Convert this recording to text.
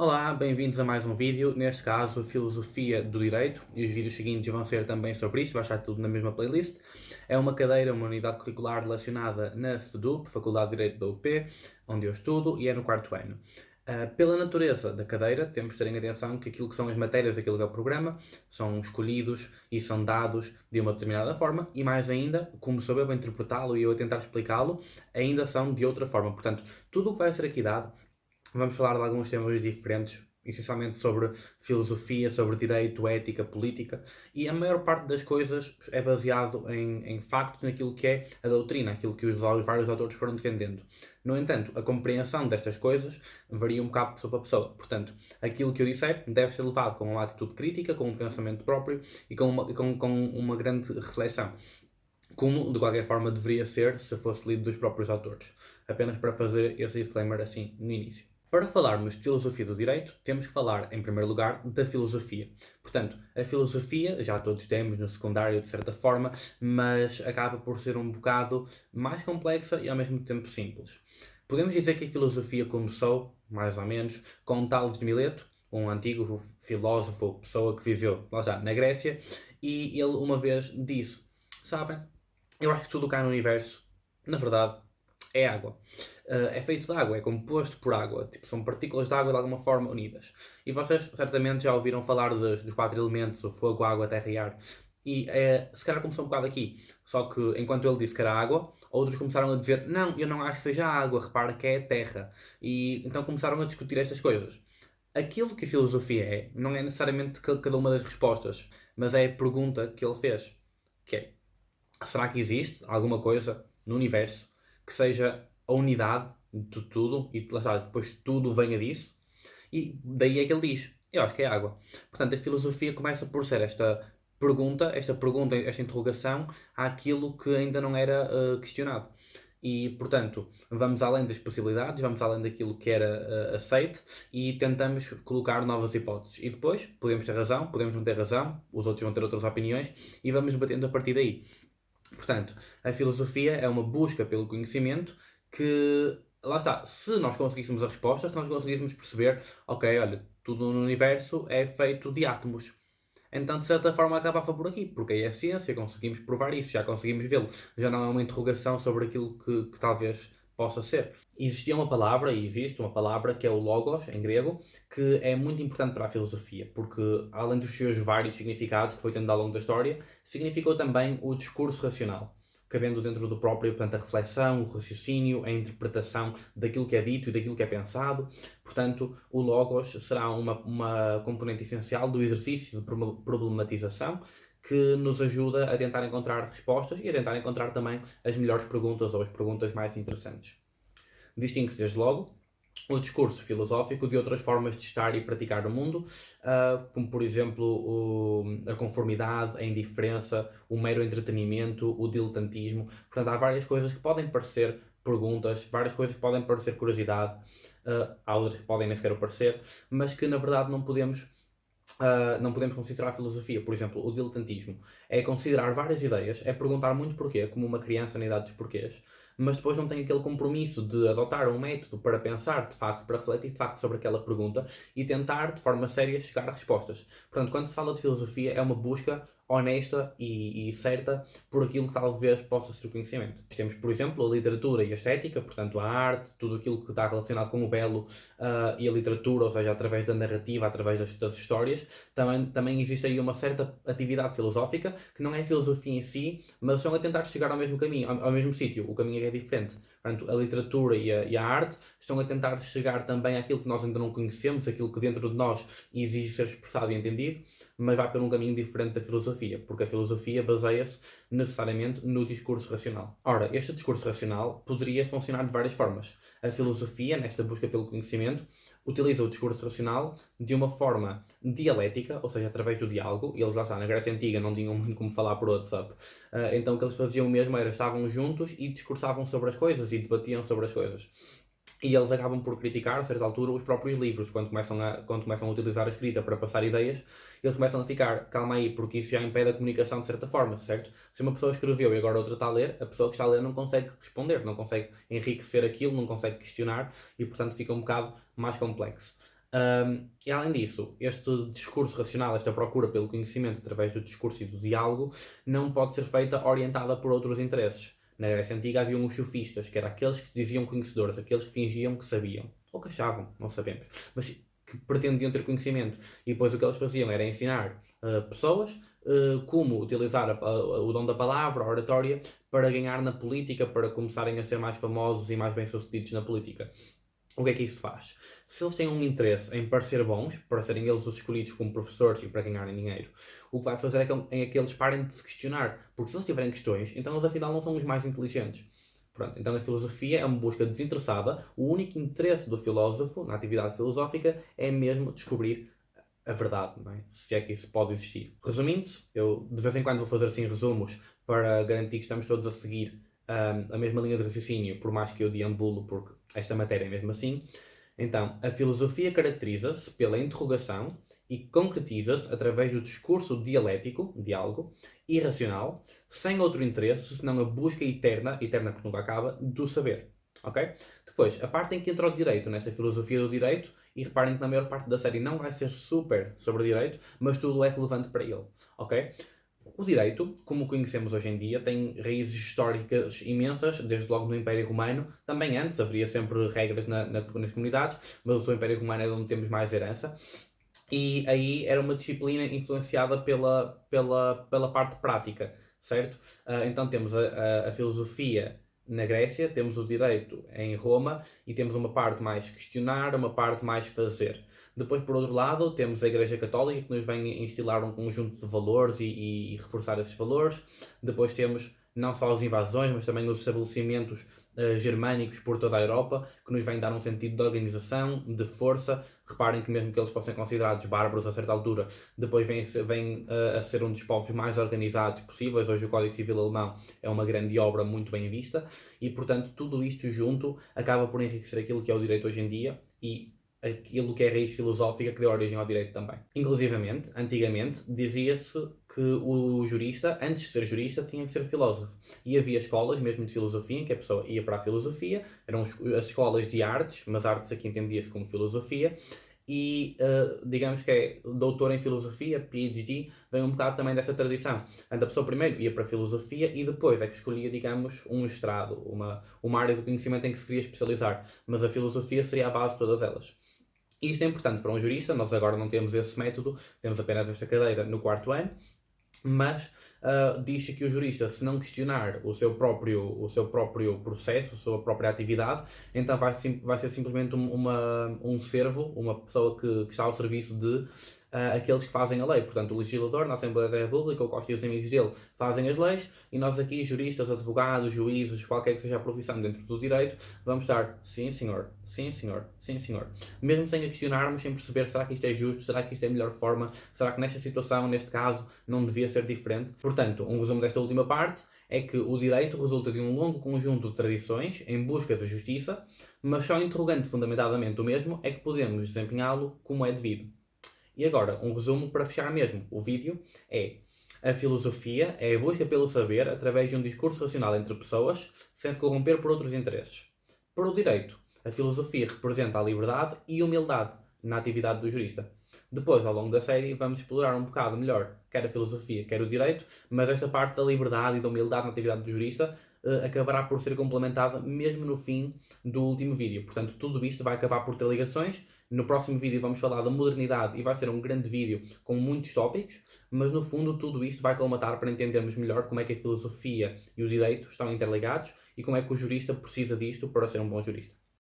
Olá, bem-vindos a mais um vídeo, neste caso Filosofia do Direito, e os vídeos seguintes vão ser também sobre isto, vai estar tudo na mesma playlist. É uma cadeira, uma unidade curricular relacionada na FDUP, Faculdade de Direito da UP, onde eu estudo, e é no quarto ano. Pela natureza da cadeira, temos de ter em atenção que aquilo que são as matérias, aquilo que é o programa, são escolhidos e são dados de uma determinada forma, e mais ainda, como sou eu a interpretá-lo e eu a tentar explicá-lo, ainda são de outra forma. Portanto, tudo o que vai ser aqui dado, vamos falar de alguns temas diferentes, essencialmente sobre filosofia, sobre direito, ética, política, e a maior parte das coisas é baseado em factos, naquilo que é a doutrina, aquilo que os vários autores foram defendendo. No entanto, a compreensão destas coisas varia um bocado de pessoa para pessoa. Portanto, aquilo que eu disser deve ser levado com uma atitude crítica, com um pensamento próprio e com uma grande reflexão. Como, de qualquer forma, deveria ser se fosse lido dos próprios autores. Apenas para fazer esse disclaimer assim no início. Para falarmos de filosofia do direito, temos que falar, em primeiro lugar, da filosofia. Portanto, a filosofia, já todos temos no secundário de certa forma, mas acaba por ser um bocado mais complexa e ao mesmo tempo simples. Podemos dizer que a filosofia começou, mais ou menos, com Tales de Mileto, um antigo filósofo, pessoa que viveu, lá está, na Grécia, e ele uma vez disse: sabem, eu acho que tudo o que há no universo, na verdade, é água. É feito de água, é composto por água. Tipo, são partículas de água de alguma forma unidas. E vocês certamente já ouviram falar dos quatro elementos, o fogo, a água, a terra e ar. E se calhar começou um bocado aqui. Só que enquanto ele disse que era água, outros começaram a dizer: não, eu não acho que seja água, repara que é terra. E então começaram a discutir estas coisas. Aquilo que a filosofia é, não é necessariamente cada uma das respostas, mas é a pergunta que ele fez. Que é: será que existe alguma coisa no universo que seja a unidade de tudo e lá está, depois tudo venha disso? E daí é que ele diz: eu acho que é água. Portanto, a filosofia começa por ser esta pergunta, esta interrogação àquilo que ainda não era questionado. E, portanto, vamos além das possibilidades, vamos além daquilo que era aceite e tentamos colocar novas hipóteses. E depois, podemos ter razão, podemos não ter razão, os outros vão ter outras opiniões e vamos debatendo a partir daí. Portanto, a filosofia é uma busca pelo conhecimento que, lá está, se nós conseguíssemos a resposta, se nós conseguíssemos perceber, ok, olha, tudo no universo é feito de átomos. Então, de certa forma, acabava por aqui, porque aí é ciência, conseguimos provar isso, já conseguimos vê-lo. Já não é uma interrogação sobre aquilo que talvez possa ser. Existia uma palavra, e existe uma palavra, que é o logos, em grego, que é muito importante para a filosofia, porque além dos seus vários significados que foi tendo ao longo da história, significou também o discurso racional, cabendo dentro do próprio, portanto, a reflexão, o raciocínio, a interpretação daquilo que é dito e daquilo que é pensado. Portanto, o logos será uma componente essencial do exercício de problematização que nos ajuda a tentar encontrar respostas e a tentar encontrar também as melhores perguntas ou as perguntas mais interessantes. Distingue-se desde logo o discurso filosófico de outras formas de estar e praticar o mundo, como por exemplo a conformidade, a indiferença, o mero entretenimento, o diletantismo. Portanto, há várias coisas que podem parecer perguntas, várias coisas que podem parecer curiosidade, há outras que podem nem sequer o parecer, mas que na verdade não podemos considerar a filosofia. Por exemplo, o diletantismo é considerar várias ideias, é perguntar muito porquê, como uma criança na idade dos porquês, mas depois não tem aquele compromisso de adotar um método para pensar, de facto, para refletir de facto sobre aquela pergunta e tentar, de forma séria, chegar a respostas. Portanto, quando se fala de filosofia, é uma busca honesta e certa por aquilo que talvez possa ser o conhecimento. Temos, por exemplo, a literatura e a estética, portanto, a arte, tudo aquilo que está relacionado com o belo, e a literatura, ou seja, através da narrativa, através das histórias. Também existe aí uma certa atividade filosófica, que não é filosofia em si, mas estão a tentar chegar ao mesmo caminho, ao mesmo sítio. O caminho é diferente. Portanto, a literatura e a arte estão a tentar chegar também àquilo que nós ainda não conhecemos, aquilo que dentro de nós exige ser expressado e entendido, mas vai por um caminho diferente da filosofia, porque a filosofia baseia-se necessariamente no discurso racional. Ora, este discurso racional poderia funcionar de várias formas. A filosofia, nesta busca pelo conhecimento, utiliza o discurso racional de uma forma dialética, ou seja, através do diálogo. E eles lá está, na Grécia Antiga não tinham muito como falar por WhatsApp. Então o que eles faziam mesmo era estavam juntos e discursavam sobre as coisas e debatiam sobre as coisas. E eles acabam por criticar, a certa altura, os próprios livros, quando começam a utilizar a escrita para passar ideias, eles começam a ficar, calma aí, porque isso já impede a comunicação de certa forma, certo? Se uma pessoa escreveu e agora outra está a ler, a pessoa que está a ler não consegue responder, não consegue enriquecer aquilo, não consegue questionar e, portanto, fica um bocado mais complexo. E além disso, este discurso racional, esta procura pelo conhecimento através do discurso e do diálogo, não pode ser feita orientada por outros interesses. Na Grécia Antiga haviam os sofistas, que eram aqueles que se diziam conhecedores, aqueles que fingiam que sabiam, ou que achavam, não sabemos, mas que pretendiam ter conhecimento. E depois o que eles faziam era ensinar pessoas como utilizar o dom da palavra, a oratória, para ganhar na política, para começarem a ser mais famosos e mais bem-sucedidos na política. O que é que isso faz? Se eles têm um interesse em parecer bons, para serem eles os escolhidos como professores e para ganharem dinheiro, o que vai fazer é que eles parem de se questionar. Porque se eles tiverem questões, então eles afinal não são os mais inteligentes. Pronto, então a filosofia é uma busca desinteressada. O único interesse do filósofo na atividade filosófica é mesmo descobrir a verdade, não é? Se é que isso pode existir. Resumindo-se, eu de vez em quando vou fazer assim resumos para garantir que estamos todos a seguir a mesma linha de raciocínio, por mais que eu deambulo, porque esta matéria é mesmo assim. Então, a filosofia caracteriza-se pela interrogação e concretiza-se através do discurso dialético, diálogo, e racional, sem outro interesse senão a busca eterna, eterna porque nunca acaba, do saber. Ok? Depois, a parte em que entra o direito, nesta filosofia do direito, e reparem que na maior parte da série não vai ser super sobre direito, mas tudo é relevante para ele. Ok? O direito, como o conhecemos hoje em dia, tem raízes históricas imensas, desde logo no Império Romano. Também antes haveria sempre regras nas comunidades, mas o Império Romano é onde temos mais herança. E aí era uma disciplina influenciada pela parte prática, certo? Então temos a filosofia na Grécia, temos o direito em Roma e temos uma parte mais questionar, uma parte mais fazer. Depois, por outro lado, temos a Igreja Católica que nos vem instilar um conjunto de valores e reforçar esses valores. Depois temos não só as invasões, mas também os estabelecimentos germânicos por toda a Europa, que nos vêm dar um sentido de organização, de força. Reparem que mesmo que eles fossem considerados bárbaros a certa altura, depois vêm a ser um dos povos mais organizados possíveis. Hoje o Código Civil Alemão é uma grande obra muito bem vista e, portanto, tudo isto junto acaba por enriquecer aquilo que é o direito hoje em dia e aquilo que é a raiz filosófica que deu origem ao direito também. Inclusivamente, antigamente, dizia-se que o jurista, antes de ser jurista, tinha que ser filósofo. E havia escolas, mesmo de filosofia, em que a pessoa ia para a filosofia, eram as escolas de artes, mas artes aqui entendia-se como filosofia, e digamos que é doutor em filosofia, PhD, vem um bocado também dessa tradição. Portanto, a pessoa primeiro ia para a filosofia e depois é que escolhia, digamos, um mestrado, uma área do conhecimento em que se queria especializar, mas a filosofia seria a base de todas elas. Isto é importante para um jurista, nós agora não temos esse método, temos apenas esta cadeira no quarto ano, mas diz que o jurista, se não questionar o seu próprio processo, a sua própria atividade, então vai ser simplesmente um servo, uma pessoa que está ao serviço de aqueles que fazem a lei. Portanto, o legislador na Assembleia da República, o Costa e os amigos dele, fazem as leis e nós aqui, juristas, advogados, juízes, qualquer que seja a profissão dentro do direito, vamos estar sim senhor, sim senhor, sim senhor. Mesmo sem a questionarmos, sem perceber será que isto é justo, será que isto é a melhor forma, será que nesta situação, neste caso, não devia ser diferente. Portanto, um resumo desta última parte é que o direito resulta de um longo conjunto de tradições em busca da justiça, mas só interrogando fundamentadamente o mesmo é que podemos desempenhá-lo como é devido. E agora, um resumo para fechar mesmo o vídeo é: a filosofia é a busca pelo saber através de um discurso racional entre pessoas, sem se corromper por outros interesses. Para o direito, a filosofia representa a liberdade e humildade na atividade do jurista. Depois, ao longo da série, vamos explorar um bocado melhor quer a filosofia, quer o direito, mas esta parte da liberdade e da humildade na atividade do jurista acabará por ser complementada mesmo no fim do último vídeo. Portanto, tudo isto vai acabar por ter ligações. No próximo vídeo vamos falar da modernidade e vai ser um grande vídeo com muitos tópicos, mas no fundo tudo isto vai colmatar para entendermos melhor como é que a filosofia e o direito estão interligados e como é que o jurista precisa disto para ser um bom jurista.